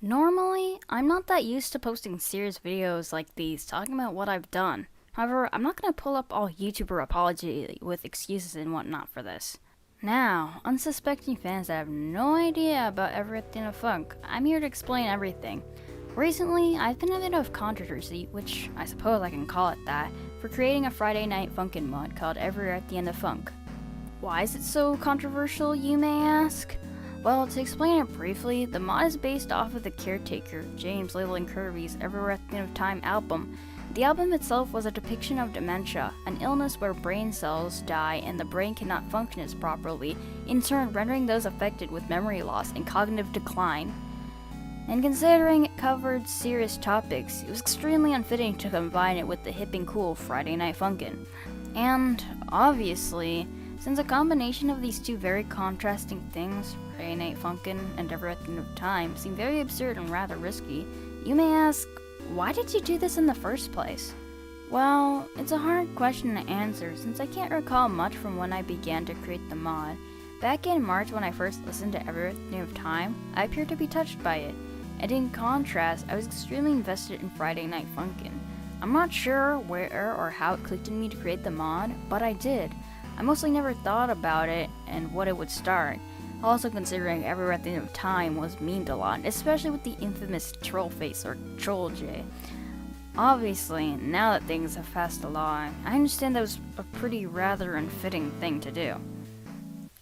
Normally, I'm not that used to posting serious videos like these, talking about what I've done. However, I'm not gonna pull up all YouTuber apology with excuses and whatnot for this. Now, unsuspecting fans that have no idea about everything of funk, I'm here to explain everything. Recently, I've been a bit of controversy, which I suppose I can call it that, for creating a Friday Night Funkin' mod called Everywhere at the End of Funk. Why is it so controversial, you may ask? Well, to explain it briefly, the mod is based off of the Caretaker, James Labeling Kirby's Everywhere at the End of Time album. The album itself was a depiction of dementia, an illness where brain cells die and the brain cannot function as properly, in turn rendering those affected with memory loss and cognitive decline. And considering it covered serious topics, it was extremely unfitting to combine it with the hip and cool Friday Night Funkin'. And, obviously, since a combination of these two very contrasting things, Friday Night Funkin' and Everywhere at the End of Time, seem very absurd and rather risky, you may ask, why did you do this in the first place? Well, it's a hard question to answer since I can't recall much from when I began to create the mod. Back in March when I first listened to Everywhere at the End of Time, I appeared to be touched by it, and in contrast, I was extremely invested in Friday Night Funkin'. I'm not sure where or how it clicked in me to create the mod, but I did. I mostly never thought about it and what it would start. Also considering Everywhere at the End of Time was memed a lot, especially with the infamous troll face or troll J. Obviously, now that things have passed along, I understand that was a pretty rather unfitting thing to do.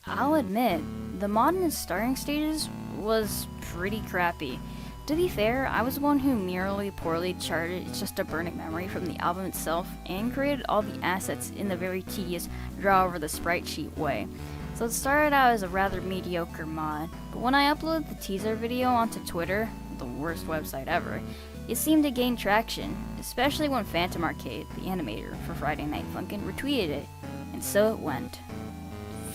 I'll admit, the mod in its starting stages was pretty crappy. To be fair, I was the one who merely poorly charted It's Just a Burning Memory from the album itself and created all the assets in the very tedious draw over the sprite sheet way. So it started out as a rather mediocre mod, but when I uploaded the teaser video onto Twitter, the worst website ever, it seemed to gain traction, especially when Phantom Arcade, the animator for Friday Night Funkin', retweeted it, and so it went.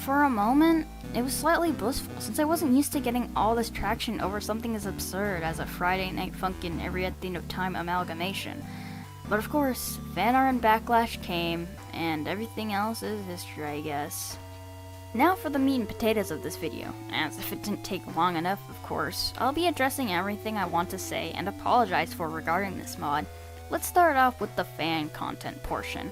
For a moment, it was slightly blissful, since I wasn't used to getting all this traction over something as absurd as a Friday Night Funkin' Every at the End of Time amalgamation. But of course, fan art and backlash came, and everything else is history, I guess. Now for the meat and potatoes of this video. As if it didn't take long enough, of course, I'll be addressing everything I want to say and apologize for regarding this mod. Let's start off with the fan content portion.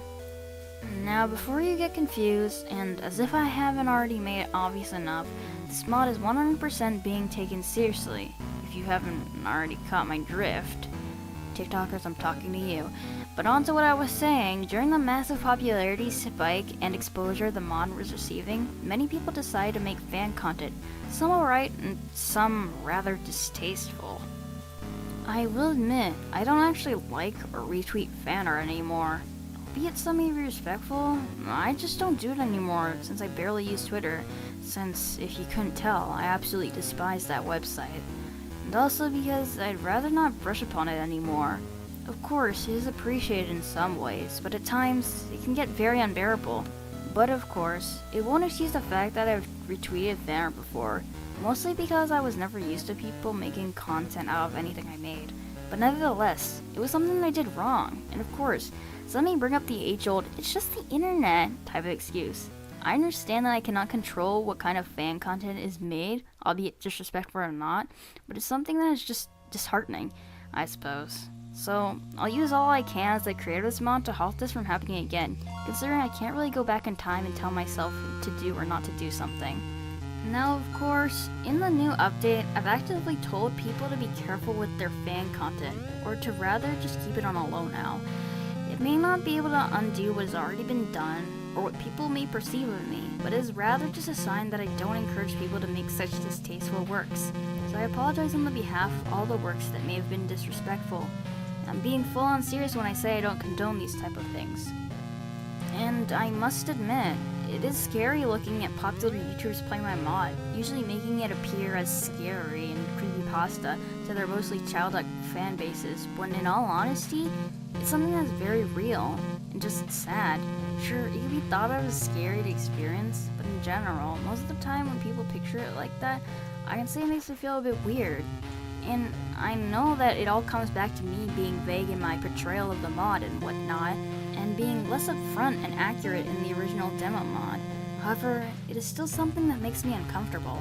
Now, before you get confused, and as if I haven't already made it obvious enough, this mod is 100% being taken seriously. If you haven't already caught my drift, TikTokers, I'm talking to you. But on to what I was saying, during the massive popularity spike and exposure the mod was receiving, many people decided to make fan content, some alright and some rather distasteful. I will admit, I don't actually like or retweet fan art anymore. Albeit some may be respectful, I just don't do it anymore since I barely use Twitter, since, if you couldn't tell, I absolutely despise that website. And also because I'd rather not brush upon it anymore. Of course, it is appreciated in some ways, but at times, it can get very unbearable. But of course, it won't excuse the fact that I've retweeted fan art before, mostly because I was never used to people making content out of anything I made. But nevertheless, it was something I did wrong, and of course, some may bring up the age-old, it's just the internet type of excuse. I understand that I cannot control what kind of fan content is made, albeit disrespectful or not, but it's something that is just disheartening, I suppose. So, I'll use all I can as the creator of this mod to halt this from happening again, considering I can't really go back in time and tell myself to do or not to do something. Now, of course, in the new update, I've actively told people to be careful with their fan content, or to rather just keep it on a low now. It may not be able to undo what has already been done, or what people may perceive of me, but it is rather just a sign that I don't encourage people to make such distasteful works. So I apologize on the behalf of all the works that may have been disrespectful. I'm being full-on serious when I say I don't condone these type of things. And I must admit, it is scary looking at popular YouTubers playing my mod, usually making it appear as scary and creepypasta to their mostly childlike fan bases, when in all honesty, it's something that's very real, and just sad. Sure, it can be thought of as scary to experience, but in general, most of the time when people picture it like that, I can say it makes me feel a bit weird. And I know that it all comes back to me being vague in my portrayal of the mod and whatnot, and being less upfront and accurate in the original demo mod. However, it is still something that makes me uncomfortable.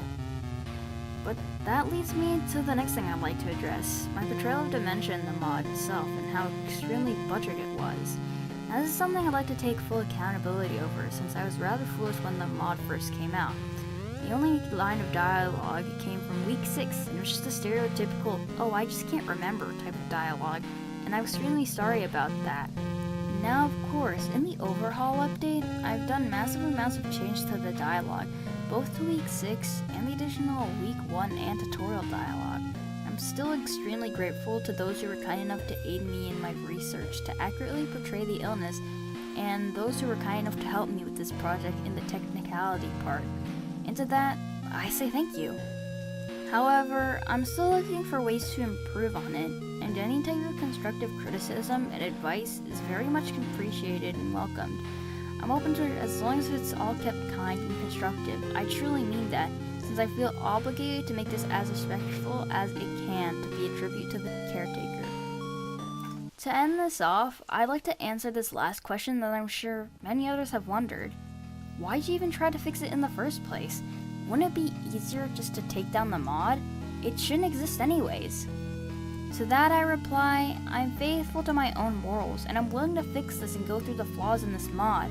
But that leads me to the next thing I'd like to address, my portrayal of dementia in the mod itself and how extremely butchered it was. Now this is something I'd like to take full accountability over, since I was rather foolish when the mod first came out. The only line of dialogue came from week 6, and it was just a stereotypical, oh I just can't remember type of dialogue, and I'm extremely sorry about that. Now of course, in the overhaul update, I've done massive amounts of change to the dialogue, both to week 6 and the additional week 1 and tutorial dialogue. I'm still extremely grateful to those who were kind enough to aid me in my research to accurately portray the illness, and those who were kind enough to help me with this project in the technicality part. And to that, I say thank you. However, I'm still looking for ways to improve on it, and any type of constructive criticism and advice is very much appreciated and welcomed. I'm open to it as long as it's all kept kind and constructive. I truly mean that, since I feel obligated to make this as respectful as it can to be a tribute to the Caretaker. To end this off, I'd like to answer this last question that I'm sure many others have wondered. Why'd you even try to fix it in the first place? Wouldn't it be easier just to take down the mod? It shouldn't exist anyways. To that I reply, I'm faithful to my own morals, and I'm willing to fix this and go through the flaws in this mod,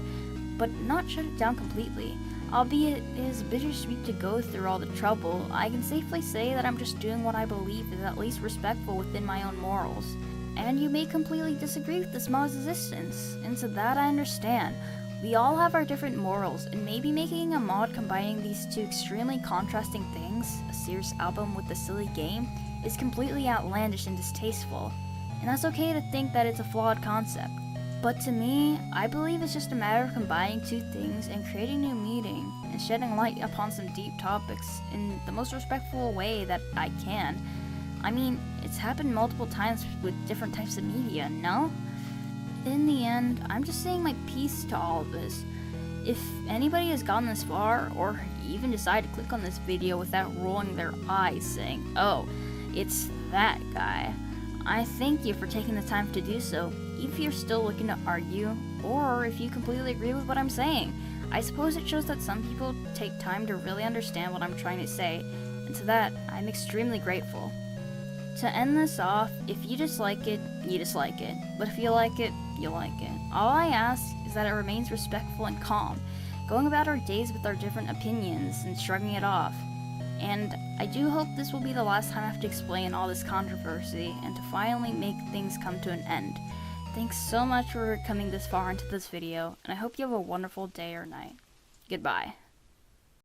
but not shut it down completely. Albeit it is bittersweet to go through all the trouble, I can safely say that I'm just doing what I believe is at least respectful within my own morals. And you may completely disagree with this mod's existence, and to that I understand. We all have our different morals, and maybe making a mod combining these two extremely contrasting things, a serious album with a silly game, is completely outlandish and distasteful. And that's okay to think that it's a flawed concept. But to me, I believe it's just a matter of combining two things and creating new meaning, and shedding light upon some deep topics in the most respectful way that I can. I mean, it's happened multiple times with different types of media, no? In the end, I'm just saying my piece to all of this. If anybody has gotten this far, or even decided to click on this video without rolling their eyes saying, oh, it's that guy, I thank you for taking the time to do so, even if you're still looking to argue, or if you completely agree with what I'm saying. I suppose it shows that some people take time to really understand what I'm trying to say, and to that, I'm extremely grateful. To end this off, if you dislike it, you dislike it. But if you like it, you like it. All I ask is that it remains respectful and calm, going about our days with our different opinions and shrugging it off. And I do hope this will be the last time I have to explain all this controversy and to finally make things come to an end. Thanks so much for coming this far into this video, and I hope you have a wonderful day or night. Goodbye.